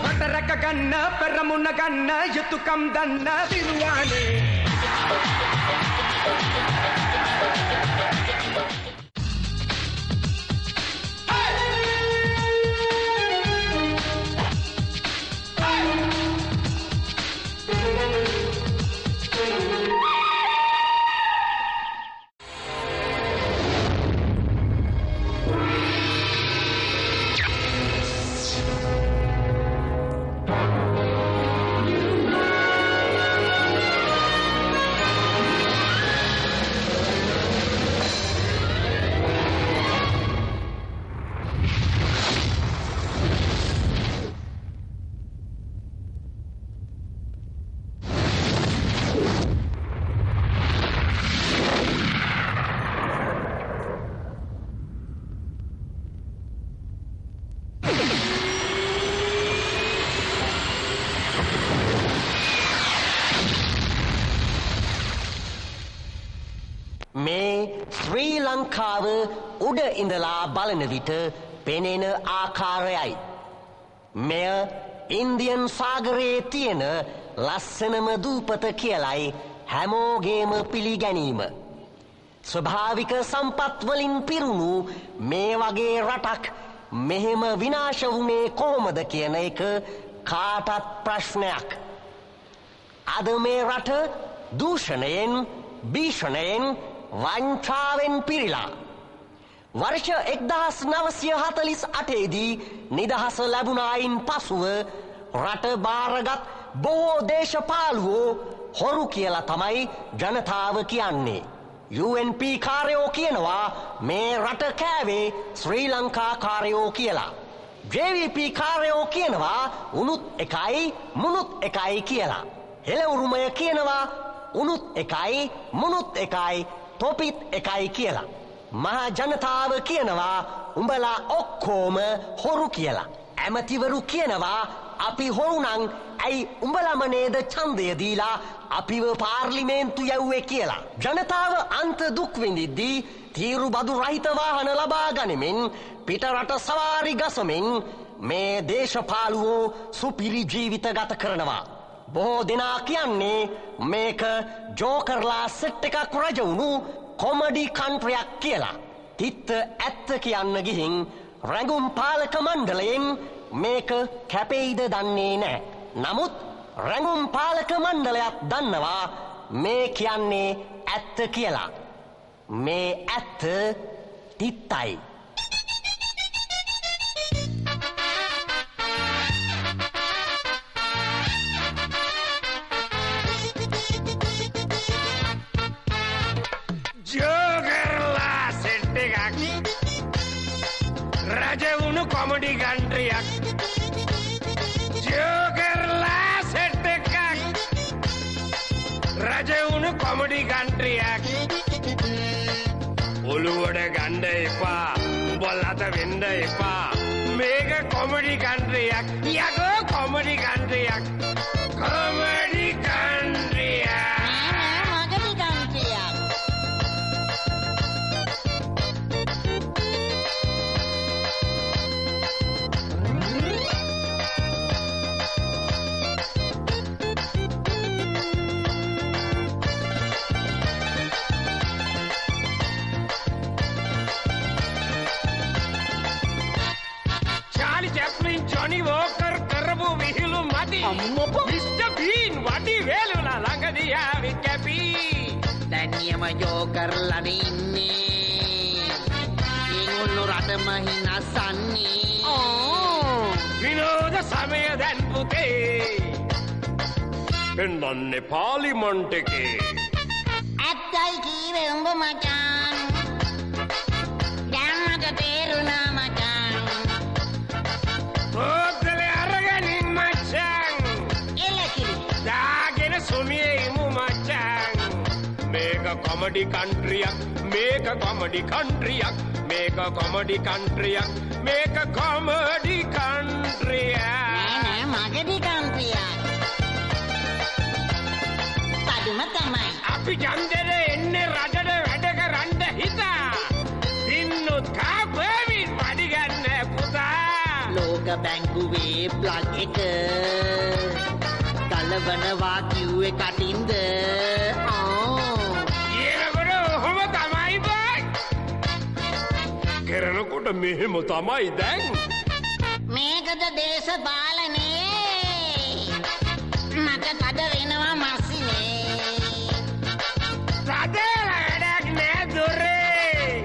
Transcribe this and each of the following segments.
මතරක ගන්න පෙරමුණ ගන්න යුතුයකම් දන්න දිරුවානේ ශ්‍රී ලංකාව උඩ ඉඳලා බලන විට පෙනෙන ආකාරයයි. මෙය ඉන්දියන් සාගරයේ තියෙන ලස්සනම දූපත කියලයි හැමෝගේම පිළිගැනීම. ස්වභාවික සම්පත් වලින් පිරුණු මේ වගේ රටක් මෙහෙම විනාශ වුණේ කොහොමද කියන එක කාටත් ප්‍රශ්නයක්. අද මේ රට දූෂණයෙන්, භීෂණයෙන්, වංචාවෙන් පිරිලා. වර්ෂ 1948 දී නිදහස ලැබුණායින් පසුව රට බාරගත් බොහෝ දේශපාලුවෝ හොරු කියලා තමයි ජනතාව කියන්නේ. UNP කාරයෝ කියනවා මේ රට කෑවේ ශ්‍රී ලංකා කාරයෝ කියලා. JVP කාරයෝ කියනවා උනුත් එකයි මුනුත් එකයි කියලා. හෙළවුරුමය කියනවා උනුත් එකයි මුනුත් එකයි තොපිත් එකයි කියලා. මහා ජනතාව කියනවා උඹලා ඔක්කොම හොරු කියලා. ඇමතිවරු කියනවා අපි හොරුනම් ඇයි උඹලම නේද ඡන්දය දීලා අපිව පාර්ලිමේන්තු යවුවේ කියලා. ජනතාව අන්ත දුක් විඳිද්දී තීරු බදු රහිත වාහන ලබා ගනිමින් පිටරට සවාරි ගසමින් මේ දේශපාලුවෝ සුපිරි ජීවිත ගත කරනවා. බොහෝ දෙනා කියන්නේ මේක ජෝකර්ලා සෙට් එකක් රජවුණු කොමඩි කන්ට්‍රියක් කියලා. තිත්ත ඇත්ත කියන්න ගිහින් රැඟුම් පාලක මණ්ඩලයෙන් මේක කැපෙයිද දන්නේ නැහැ. නමුත් රැඟුම් පාලක මණ්ඩලයක් දන්නවා මේ කියන්නේ ඇත්ත කියලා. මේ ඇත්ත තිත්තයි. රජවුණු කොමඩි කන්ට්‍රියක් ජෝකර්ලා සෙට් එකක් රජවුණු කොමඩි කන්ට්‍රියක් ඔළුවට ගන්න එපා උඹලට වෙන්න එපා මේක කොමඩි කන්ට්‍රියක් යකෝ කොමඩි කන්ට්‍රියක් කොමඩි කන්ට්‍රියක් Johnny Walker කරපු විහිළු මදි මිස්ටර් බීන් වටි වේලුලා ළඟදී ආවි කැපි දැන් නියම ජෝකර්ලා ඉන්නේ ඒගොල්ලෝ රටම හිනස්සන්නේ විනෝද සමය දැන් පුතේ එන්නන්නේ පාර්ලිමේන්තු එකේ ඇත්තයි කීවේ උඹ මචං දැන් මට තේරුණා මචං comedy country make a comedy country make a comedy country make a comedy country නෑ මගදී කන්ට්‍රියක් පදුම තමයි අපි ජන්දර එන්නේ මේ ප්ලග් එක ගලවනවා කිව්වේ කටින්ද? කියනකොට ඔහොම තමයි බයි. කරනකොට මෙහෙම තමයි දැන්. මේකද දේශපාලනේ මට තද වෙනවා මස්සිනේ. තද වැඩක් නෑ දොරේ.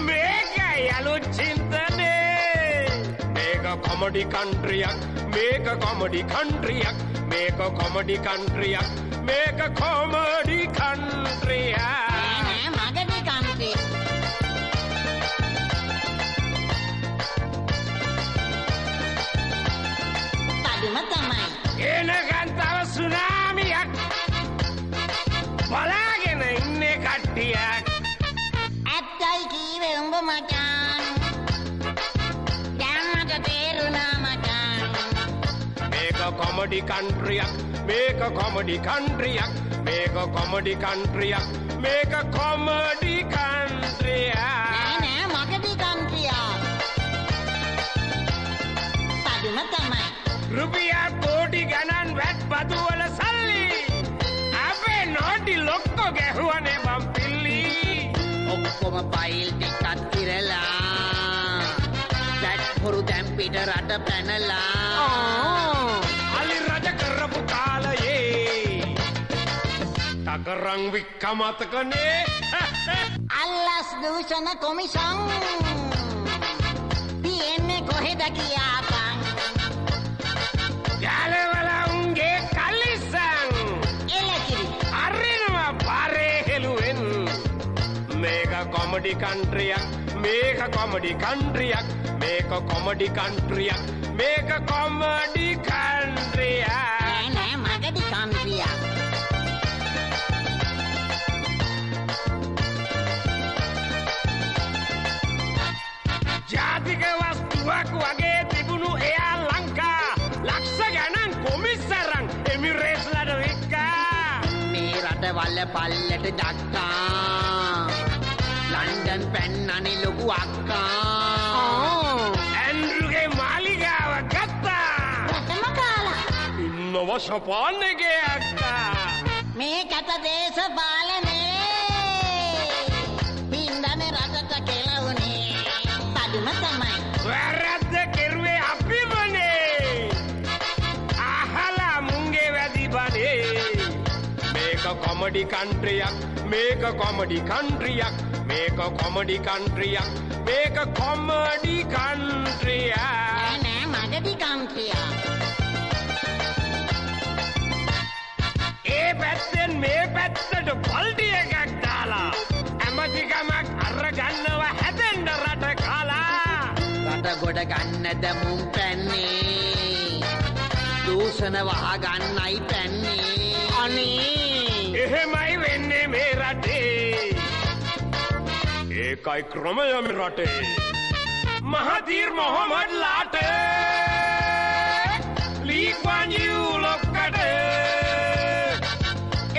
මේකයි අලුත් චින්තනේ. මේක කොමඩි කන්ට්‍රියක්. මේක කොමඩි කන්ට්‍රියක්. මේක කොමඩි කන්ට්‍රියක්. මේක කොමඩි කන්ට්‍රියක්. නෑ මගදී කන්ට්‍රි. තදුම තමයි. එනකන් තව සුනාමියක් බලාගෙන ඉන්නේ කට්ටියක්. ඇත්තයි කීවේ උඹ මචං. දැන් මට තේරුණා මචං. මේක කොමඩි කන්ට්‍රියක්. මේක කොමඩි කන්ට්‍රියක්. මේක කොමඩි කන්ට්‍රියක්. මේක කොමඩි කන්ට්‍රියක්. නෑ මගදී කන්ට්‍රියා. තදුම තමයි. රුපියල් කෝටි ගණන් වැට් බදු වල සල්ලි අපේ නෝටි ලොක්කෝ ගැහුවනේ බම් පිල්ලි. ඔක්කොම ෆයිල් ටිකත් කිරලා දැන් හොරු දැන් පිට රට පැනලා. අලි රජ කරපු කාලයේ තකරන් වික්කමතකනේ. අල්ලස් දූෂණ කොමිෂන් තියෙන්නේ කොහෙද කියාපන්. ජාලවල උන්ගේ කලිසන් එලකිරි අරිනවා පාරේ හෙළුවෙන්. මේක කොමඩි කන්ට්‍රියක්. මේක කොමඩි කන්ට්‍රියක්. මේක කොමඩි කන්ට්‍රියක්. මේක කොමඩි කන්ට්‍රියක්. නෑ මගදී කන්ට්‍රියා. ජාතික වස්තුවක් වගේ තිබුණු එයා ලංකා ලක්ෂ ගණන් කොමිස්සරන් එමිරේට්ස්ලට වික්කා. මේ රටවල පල්ලට දක්කා ලන්ඩන් පැන්නනේ ලොකු අක්කා. ඇන්ඩ්‍රුගේ මාලිගාව ගත්තා. රටම කාලා ඉන්නව ශපාන්නගේ අක්කා. මේකට දේශපාලනේ පින්දනේ රටට කෙලවුනේ. තදුම තමයි. වැරද්ද කෙරුවේ අපිමනේ. අහලා මුංගේ වැදි බනේ. මේක කොමඩි කන්ට්‍රියක්. මේක කොමඩි කන්ට්‍රියක්. මේක කොමඩි කන්ට්‍රියක්. මේක කොමඩි කන්ට්‍රියක්. නෑ මගදී කන්ට්‍රියා. ඒ පැත්තෙන් මේ පැත්තට පල්ටි එකක් දාලා ඇමතිකමක් අරගන්නව හැදෙන්න රට කාලා. රට ගොඩ ගන්නද මුම් පැන්නේ දූෂණ වහ ගන්නයි පැන්නේ. අනේ එහෙමයි වෙන්නේ මේ රටේ. ඒකයි ක්‍රමය මේ රටේ. මහතීර් මොහොමඩ් ලාට ලී ක්වාන් යූ ලොක්කට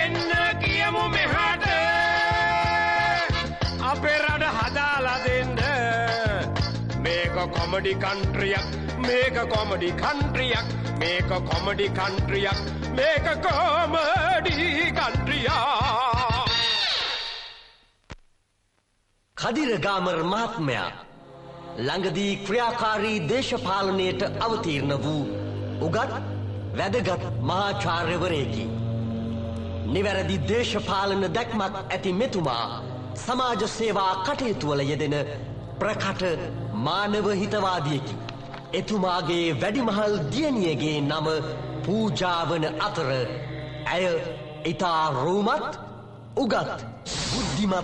එන්න කියමු මෙහාට. අපේ රට හදාලා දෙන්න. මේක කොමඩි කන්ට්‍රියක්. මේක කොමඩි කන්ට්‍රියක්. මේක කොමඩි කන්ට්‍රියක්. මේක කොමඩි කන්ට්‍රියක්. කදිර ගාමර් මහත්මයා ළඟදී ක්‍රියාකාරී දේශපාලනයට අවතීර්ණ වූ උගත් වැදගත් මහාචාර්යවරයෙකි. නිවැරදි දේශපාලන දැක්මක් ඇති මෙතුමා සමාජ සේවා කටයුතු වල යෙදෙන ප්‍රකට මානව හිතවාදියෙකි. එතුමාගේ වැඩිමහල් දියණියගේ නම පූජා වන අතර ඇය ඉතා රෝමත් උගත් බුද්ධිමත්